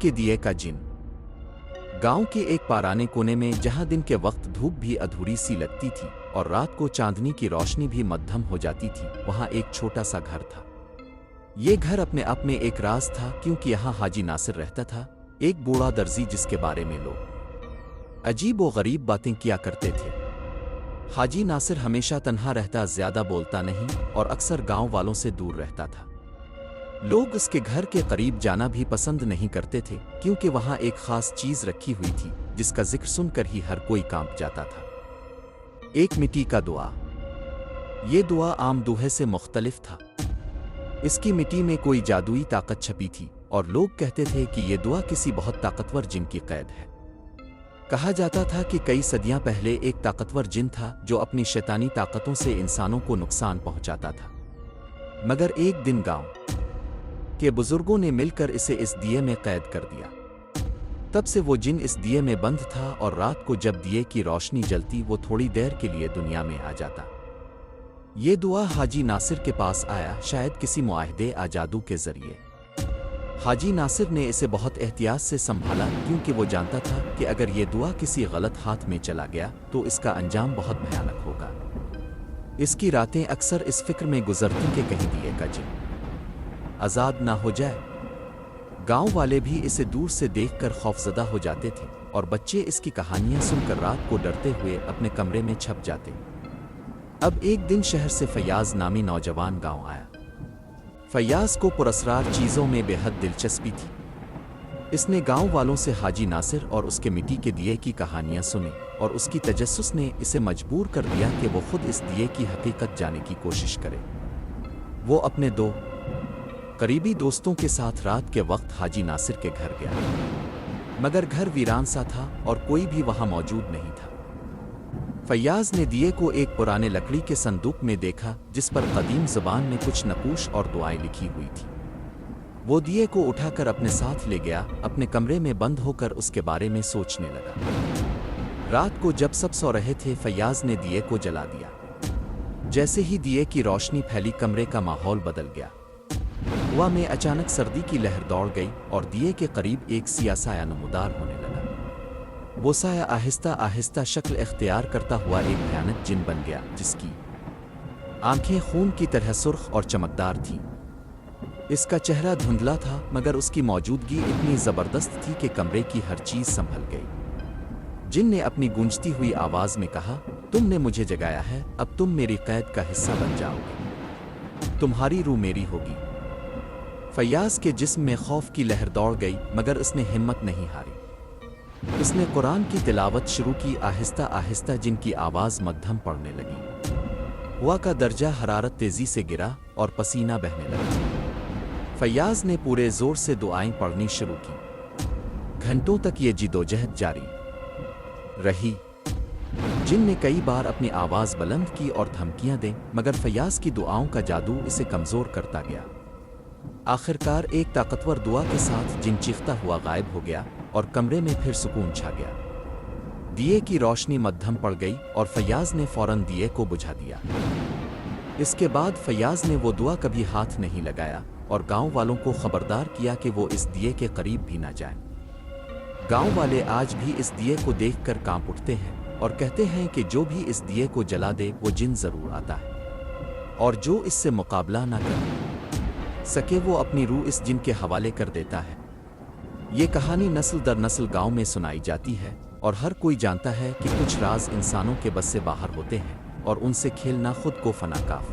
کے دیے کا جن۔ گاؤں کے ایک پرانے کونے میں جہاں دن کے وقت دھوپ بھی ادھوری سی لگتی تھی اور رات کو چاندنی کی روشنی بھی مدھم ہو جاتی تھی، وہاں ایک چھوٹا سا گھر تھا۔ یہ گھر اپنے آپ میں ایک راز تھا، کیونکہ یہاں حاجی ناصر رہتا تھا، ایک بوڑھا درزی جس کے بارے میں لوگ عجیب و غریب باتیں کیا کرتے تھے۔ حاجی ناصر ہمیشہ تنہا رہتا، زیادہ بولتا نہیں اور اکثر گاؤں والوں سے دور رہتا تھا۔ لوگ اس کے گھر کے قریب جانا بھی پسند نہیں کرتے تھے، کیونکہ وہاں ایک خاص چیز رکھی ہوئی تھی جس کا ذکر سن کر ہی ہر کوئی کانپ جاتا تھا۔ ایک مٹی کا دعا۔ یہ دعا عام دوہے سے مختلف تھا۔ اس کی مٹی میں کوئی جادوئی طاقت چھپی تھی اور لوگ کہتے تھے کہ یہ دعا کسی بہت طاقتور جن کی قید ہے۔ کہا جاتا تھا کہ کئی صدیاں پہلے ایک طاقتور جن تھا جو اپنی شیطانی طاقتوں سے انسانوں کو نقصان پہنچاتا تھا، مگر ایک دن گاؤں کے بزرگوں نے مل کر اسے اس دیے میں قید کر دیا۔ تب سے وہ جن اس دیے میں بند تھا اور رات کو جب دیے کی روشنی جلتی وہ تھوڑی دیر کے لیے دنیا میں آ جاتا۔ یہ دعا حاجی ناصر کے پاس آیا، شاید کسی معاہدے یا جادو کے ذریعے۔ حاجی ناصر نے اسے بہت احتیاط سے سنبھالا، کیونکہ وہ جانتا تھا کہ اگر یہ دعا کسی غلط ہاتھ میں چلا گیا تو اس کا انجام بہت بھیانک ہوگا۔ اس کی راتیں اکثر اس فکر میں گزرتی کہ کہیں دیے کا جن آزاد نہ ہو جائے۔ گاؤں والے بھی اسے دور سے دیکھ کر خوفزدہ ہو جاتے تھے اور بچے اس کی کہانیاں سن کر رات کو ڈرتے ہوئے اپنے کمرے میں چھپ جاتے۔ اب ایک دن شہر سے فیاض نامی نوجوان گاؤں آیا۔ فیاض کو پراسرار چیزوں میں بے حد دلچسپی تھی۔ اس نے گاؤں والوں سے حاجی ناصر اور اس کے مٹی کے دیے کی کہانیاں سنی اور اس کی تجسس نے اسے مجبور کر دیا کہ وہ خود اس دیے کی حقیقت جاننے کی کوشش کرے۔ وہ اپنے دو قریبی دوستوں کے ساتھ رات کے وقت حاجی ناصر کے گھر گیا، مگر گھر ویران سا تھا اور کوئی بھی وہاں موجود نہیں تھا۔ فیاض نے دیے کو ایک پرانے لکڑی کے صندوق میں دیکھا جس پر قدیم زبان میں کچھ نقوش اور دعائیں لکھی ہوئی تھی۔ وہ دیے کو اٹھا کر اپنے ساتھ لے گیا، اپنے کمرے میں بند ہو کر اس کے بارے میں سوچنے لگا۔ رات کو جب سب سو رہے تھے فیاض نے دیے کو جلا دیا۔ جیسے ہی دیے کی روشنی پھیلی کمرے کا ماحول بدل گیا۔ ہوا میں اچانک سردی کی لہر دوڑ گئی اور دیے کے قریب ایک سیاہ سایہ نمودار ہونے لگا۔ وہ سایہ آہستہ آہستہ شکل اختیار کرتا ہوا ایک بھیانک جن بن گیا، جس کی آنکھیں خون کی طرح سرخ اور چمکدار تھیں۔ اس کا چہرہ دھندلا تھا، مگر اس کی موجودگی اتنی زبردست تھی کہ کمرے کی ہر چیز سنبھل گئی۔ جن نے اپنی گونجتی ہوئی آواز میں کہا، تم نے مجھے جگایا ہے، اب تم میری قید کا حصہ بن جاؤ گے، تمہاری روح میری ہوگی۔ فیاض کے جسم میں خوف کی لہر دوڑ گئی، مگر اس نے ہمت نہیں ہاری۔ اس نے قرآن کی تلاوت شروع کی، آہستہ آہستہ جن کی آواز مدھم پڑنے لگی۔ ہوا کا درجہ حرارت تیزی سے گرا اور پسینہ بہنے لگا۔ فیاض نے پورے زور سے دعائیں پڑھنی شروع کی۔ گھنٹوں تک یہ جدوجہد جاری رہی۔ جن نے کئی بار اپنی آواز بلند کی اور دھمکیاں دیں، مگر فیاض کی دعاؤں کا جادو اسے کمزور کرتا گیا۔ آخرکار ایک طاقتور دعا کے ساتھ جن چیختا ہوا غائب ہو گیا اور کمرے میں پھر سکون چھا گیا۔ دیے کی روشنی مدھم پڑ گئی اور فیاض نے فوراً دیے کو بجھا دیا۔ اس کے بعد فیاض نے وہ دعا کبھی ہاتھ نہیں لگایا اور گاؤں والوں کو خبردار کیا کہ وہ اس دیے کے قریب بھی نہ جائیں۔ گاؤں والے آج بھی اس دیے کو دیکھ کر کانپ اٹھتے ہیں اور کہتے ہیں کہ جو بھی اس دیے کو جلا دے وہ جن ضرور آتا ہے، اور جو اس سے مقابلہ نہ کر سکے وہ اپنی روح اس جن کے حوالے کر دیتا ہے۔ یہ کہانی نسل در نسل گاؤں میں سنائی جاتی ہے اور ہر کوئی جانتا ہے کہ کچھ راز انسانوں کے بس سے باہر ہوتے ہیں اور ان سے کھیلنا خود کو فنا کاف